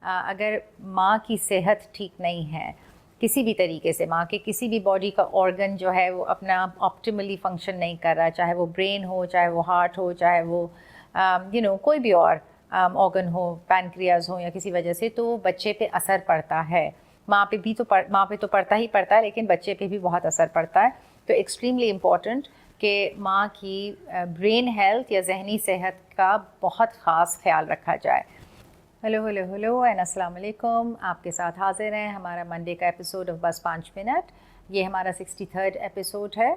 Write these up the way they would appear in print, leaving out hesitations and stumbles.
اگر ماں کی صحت ٹھیک نہیں ہے کسی بھی طریقے سے، ماں کے کسی بھی باڈی کا آرگن جو ہے وہ اپنا آپٹیملی فنکشن نہیں کر رہا، چاہے وہ برین ہو، چاہے وہ ہارٹ ہو، چاہے وہ کوئی بھی اور آرگن ہو، پینکریاز ہو، یا کسی وجہ سے، تو بچے پہ اثر پڑتا ہے. ماں پہ تو پڑتا ہی پڑتا ہے، لیکن بچے پہ بھی بہت اثر پڑتا ہے. تو ایکسٹریملی امپورٹنٹ کہ ماں کی برین ہیلتھ یا ذہنی صحت کا بہت خاص خیال رکھا جائے. ہیلو اینڈ السلام علیکم. آپ کے ساتھ حاضر ہیں ہمارا منڈے کا ایپیسوڈ آف بس 5 منٹ. یہ ہمارا 63rd ایپیسوڈ ہے.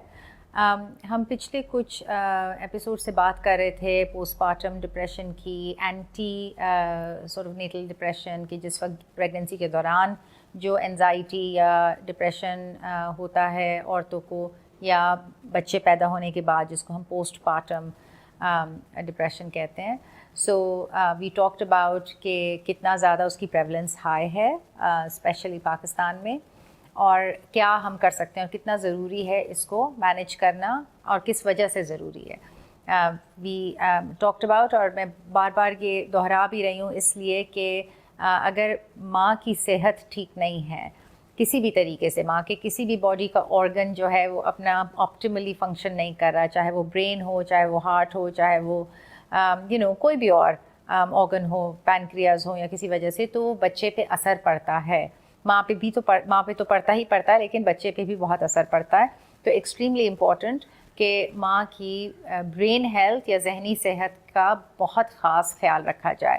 ہم پچھلے کچھ ایپیسوڈ سے بات کر رہے تھے پوسٹ پارٹم ڈپریشن کی، اینٹی نیٹل ڈپریشن کی، جس وقت پریگننسی کے دوران جو انزائٹی یا ڈپریشن ہوتا ہے عورتوں کو، یا بچے پیدا ہونے کے بعد جس کو ہم پوسٹ پارٹم ڈپریشن کہتے ہیں. سو وی ٹاکڈ اباؤٹ کہ کتنا زیادہ اس کی پریولنس ہائی ہے اسپیشلی پاکستان میں، اور کیا ہم کر سکتے ہیں اور کتنا ضروری ہے اس کو مینیج کرنا، اور کس وجہ سے ضروری ہے. وی ٹاکڈ اباؤٹ، اور میں بار بار یہ دہرا بھی رہی ہوں اس لیے کہ اگر ماں کی صحت ٹھیک نہیں ہے کسی بھی طریقے سے، ماں کے کسی بھی باڈی کا آرگن جو ہے وہ اپنا آپٹیملی فنکشن نہیں کر رہا، چاہے وہ برین ہو، چاہے وہ ہارٹ ہو، چاہے وہ کوئی بھی اور آرگن ہو، پینکریاز ہو، یا کسی وجہ سے، تو بچے پہ اثر پڑتا ہے. ماں پہ تو پڑتا ہی پڑتا ہے، لیکن بچے پہ بھی بہت اثر پڑتا ہے. تو ایکسٹریملی امپورٹنٹ کہ ماں کی برین ہیلتھ یا ذہنی صحت کا بہت خاص خیال رکھا جائے.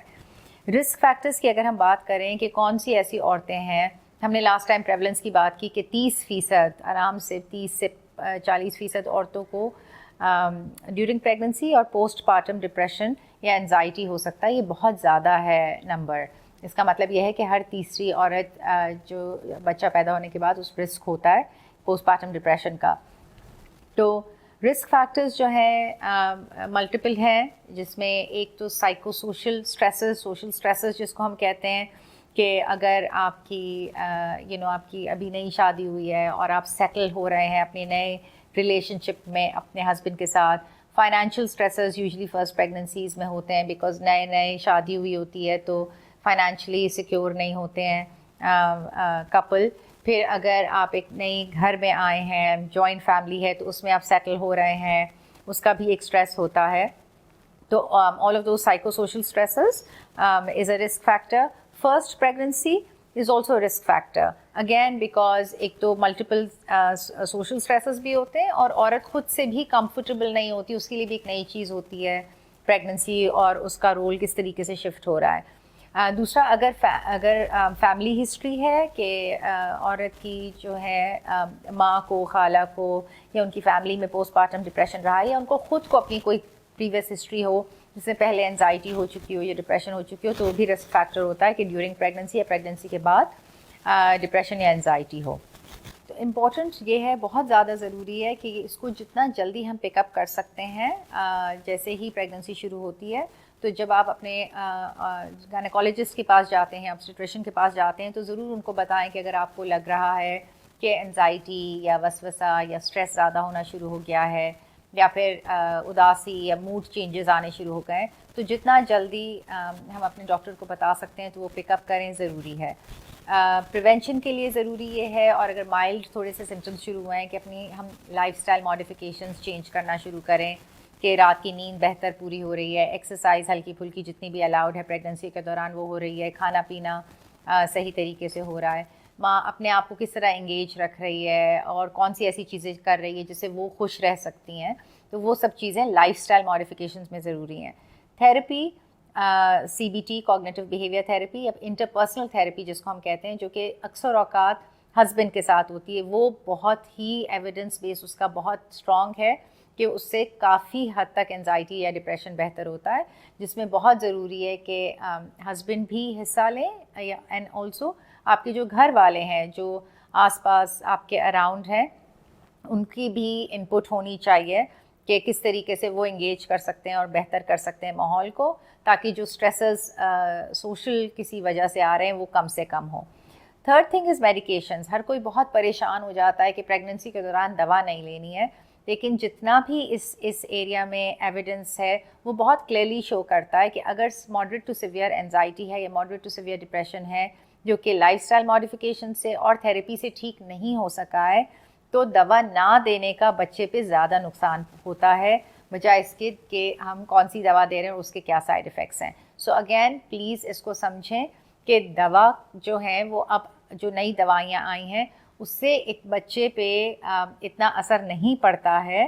رسک فیکٹرز کی اگر ہم بات کریں کہ کون سی ایسی عورتیں ہیں، ہم نے لاسٹ ٹائم پریولنس کی بات کی کہ 30% آرام سے 30 سے 40% عورتوں کو ڈیورنگ پریگننسی اور پوسٹ پارٹم ڈپریشن یا انزائٹی ہو سکتا ہے. یہ بہت زیادہ ہے نمبر. اس کا مطلب یہ ہے کہ ہر تیسری عورت جو بچہ پیدا ہونے کے بعد اس رسک ہوتا ہے پوسٹ پارٹم ڈپریشن کا. تو رسک فیکٹرز جو ہیں ملٹیپل ہیں، جس میں ایک تو سائیکو سوشل اسٹریسز جس کو ہم کہتے ہیں، کہ اگر آپ کی آپ کی ابھی نئی شادی ہوئی ہے اور آپ سیٹل ہو رہے ہیں اپنے نئے ریلیشن شپ میں اپنے ہسبینڈ کے ساتھ. فائنینشیل اسٹریسز یوزلی فرسٹ پریگننسیز میں ہوتے ہیں، بیکاز نئے شادی ہوئی ہوتی ہے تو فائنینشلی سیکیور نہیں ہوتے ہیں کپل. پھر اگر آپ ایک نئی گھر میں آئے ہیں، جوائنٹ فیملی ہے، تو اس میں آپ سیٹل ہو رہے ہیں، اس کا بھی ایک اسٹریس ہوتا ہے. تو all of those psycho social stresses is a risk factor. First pregnancy is also a risk factor, again because ایک تو ملٹیپل سوشل اسٹریسز بھی ہوتے ہیں، اور عورت خود سے بھی کمفرٹیبل نہیں ہوتی، اس کے لیے بھی ایک نئی چیز ہوتی ہے پریگننسی، اور اس کا رول کس طریقے سے شفٹ ہو رہا ہے. دوسرا، اگر فیملی ہسٹری ہے کہ عورت کی جو ہے ماں کو، خالہ کو، یا ان کی فیملی میں پوسٹ پارٹم ڈپریشن رہا ہے، یا ان کو خود کو اپنی کوئی پریویس ہسٹری ہو جس سے پہلے انزائٹی ہو چکی ہو یا ڈپریشن ہو چکی ہو، تو وہ بھی رسک فیکٹر ہوتا ہے کہ ڈیورنگ پریگننسی یا پریگننسی کے بعد ڈپریشن یا انزائٹی ہو. تو امپورٹنٹ یہ ہے، بہت زیادہ ضروری ہے کہ اس کو جتنا جلدی ہم پک اپ کر سکتے ہیں جیسے ہی پریگننسی شروع ہوتی ہے. تو جب آپ اپنے گائنیکالوجسٹ کے پاس جاتے ہیں، آبسٹیٹریشن کے پاس جاتے ہیں، تو ضرور ان کو بتائیں کہ اگر آپ کو لگ رہا ہے کہ انزائٹی یا وسوسہ یا اسٹریس زیادہ ہونا شروع ہو گیا ہے، یا پھر اداسی یا موڈ چینجز آنے شروع ہو گئے، تو جتنا جلدی ہم اپنے ڈاکٹر کو بتا سکتے ہیں تو وہ پک اپ کریں، ضروری ہے. پریونشن کے لیے ضروری یہ ہے، اور اگر مائلڈ تھوڑے سے سمٹمس شروع ہوئے ہیں، کہ اپنی ہم لائف اسٹائل ماڈیفیکیشنز چینج کرنا شروع کریں، کہ رات کی نیند بہتر پوری ہو رہی ہے، ایکسرسائز ہلکی پھلکی جتنی بھی الاؤڈ ہے پریگننسی کے دوران وہ ہو رہی ہے، کھانا پینا صحیح طریقے سے ہو رہا ہے، ماں اپنے آپ کو کس طرح انگیج رکھ رہی ہے، اور کون سی ایسی چیزیں کر رہی ہے جس سے وہ خوش رہ سکتی ہیں. تو وہ سب چیزیں لائف اسٹائل ماڈیفیکیشنز میں ضروری ہیں. Therapy, C B T, cognitive behaviour therapy, یا انٹرپرسنل تھیراپی جس کو ہم کہتے ہیں، جو کہ اکثر اوقات ہسبینڈ کے ساتھ ہوتی ہے، وہ بہت ہی ایویڈنس بیس اس کا بہت اسٹرانگ ہے کہ اس سے کافی حد تک انزائٹی یا ڈپریشن بہتر ہوتا ہے. جس میں بہت ضروری ہے کہ ہسبینڈ بھی حصہ لیں، اینڈ آلسو آپ کے جو گھر والے ہیں، جو آس پاس آپ کے اراؤنڈ ہیں، ان کی بھی انپٹ ہونی چاہیے کہ کس طریقے سے وہ انگیج کر سکتے ہیں اور بہتر کر سکتے ہیں ماحول کو، تاکہ جو اسٹریسز سوشل کسی وجہ سے آ رہے ہیں وہ کم سے کم ہوں. Third thing is medications. ہر کوئی بہت پریشان ہو جاتا ہے کہ پریگننسی کے دوران دوا نہیں لینی ہے. لیکن جتنا بھی اس ایریا میں ایویڈنس ہے وہ بہت کلیئرلی شو کرتا ہے کہ اگر ماڈریٹ ٹو سیویئر اینزائٹی ہے یا ماڈریٹ ٹو سیویئر ڈپریشن ہے جو کہ لائف اسٹائل ماڈیفیکیشن سے اور تھیراپی سے ٹھیک نہیں ہو سکا ہے تو دوا نہ دینے کا بچے پہ زیادہ نقصان ہوتا ہے بجائے اس کے کہ ہم کون سی دوا دے رہے ہیں اور اس کے کیا سائڈ افیکٹس ہیں. سو اگین پلیز اس کو سمجھیں کہ دوا جو ہیں وہ اب جو نئی دوائیاں آئی ہیں اس سے ایک بچے پہ اتنا اثر نہیں پڑتا ہے,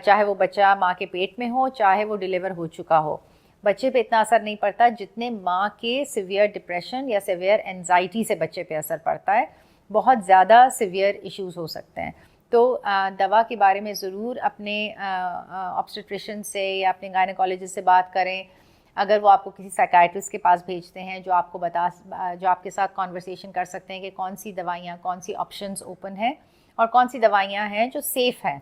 چاہے وہ بچہ ماں کے پیٹ میں ہو چاہے وہ ڈیلیور ہو چکا ہو, بچے پہ اتنا اثر نہیں پڑتا جتنے ماں کے سیویئر ڈپریشن یا سیویئر اینزائٹی سے بچے پہ اثر پڑتا ہے. بہت زیادہ سیویئر ایشوز ہو سکتے ہیں. تو دوا کے بارے میں ضرور اپنے آبسٹیٹریشن سے یا اپنے گائنیکالوجسٹ سے بات کریں. اگر وہ آپ کو کسی سائیکائٹرسٹ کے پاس بھیجتے ہیں جو آپ کو جو آپ کے ساتھ کانورسیشن کر سکتے ہیں کہ کون سی دوائیاں, کون سی آپشنز اوپن ہیں اور کون سی دوائیاں ہیں جو سیف ہیں,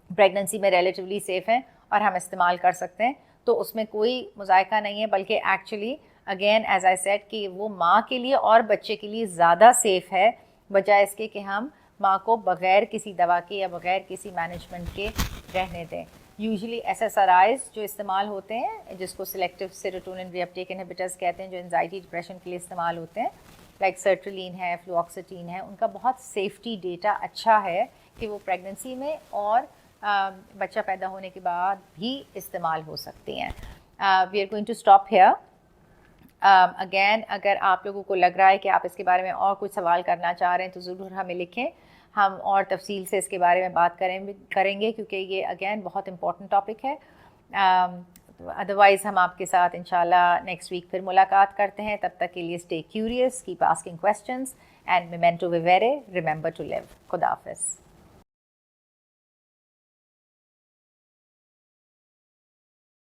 پریگننسی میں ریلیٹیولی سیف ہیں اور ہم استعمال کر سکتے ہیں, تو اس میں کوئی مذائقہ نہیں ہے, بلکہ actually again as I said کہ وہ ماں کے لیے اور بچے کے لیے زیادہ سیف ہے بجائے اس کے کہ ہم ماں کو بغیر کسی دوا کے یا بغیر کسی مینجمنٹ کے رہنے دیں. Usually S S R Is جو استعمال ہوتے ہیں جس کو selective serotonin reuptake inhibitors کہتے ہیں, جو انزائٹی ڈپریشن کے لیے استعمال ہوتے ہیں, لائک سرٹرلین ہے, فلوکسیٹین ہے, ان کا بہت سیفٹی ڈیٹا اچھا ہے کہ وہ پریگننسی میں اور بچہ پیدا ہونے کے بعد بھی استعمال ہو سکتی ہیں. We are going to stop here. Again اگر آپ لوگوں کو لگ رہا ہے کہ آپ اس کے بارے میں اور کچھ سوال کرنا چاہ رہے ہیں تو ضرور ہمیں لکھیں, ہم اور تفصیل سے اس کے بارے میں بات کریں گے کیونکہ یہ اگین بہت امپورٹنٹ ٹاپک ہے. ادروائز ہم آپ کے ساتھ انشاءاللہ نیکسٹ ویک پھر ملاقات کرتے ہیں. تب تک کے لیے stay curious, keep asking questions and memento vivere, remember to live. خدا حافظ.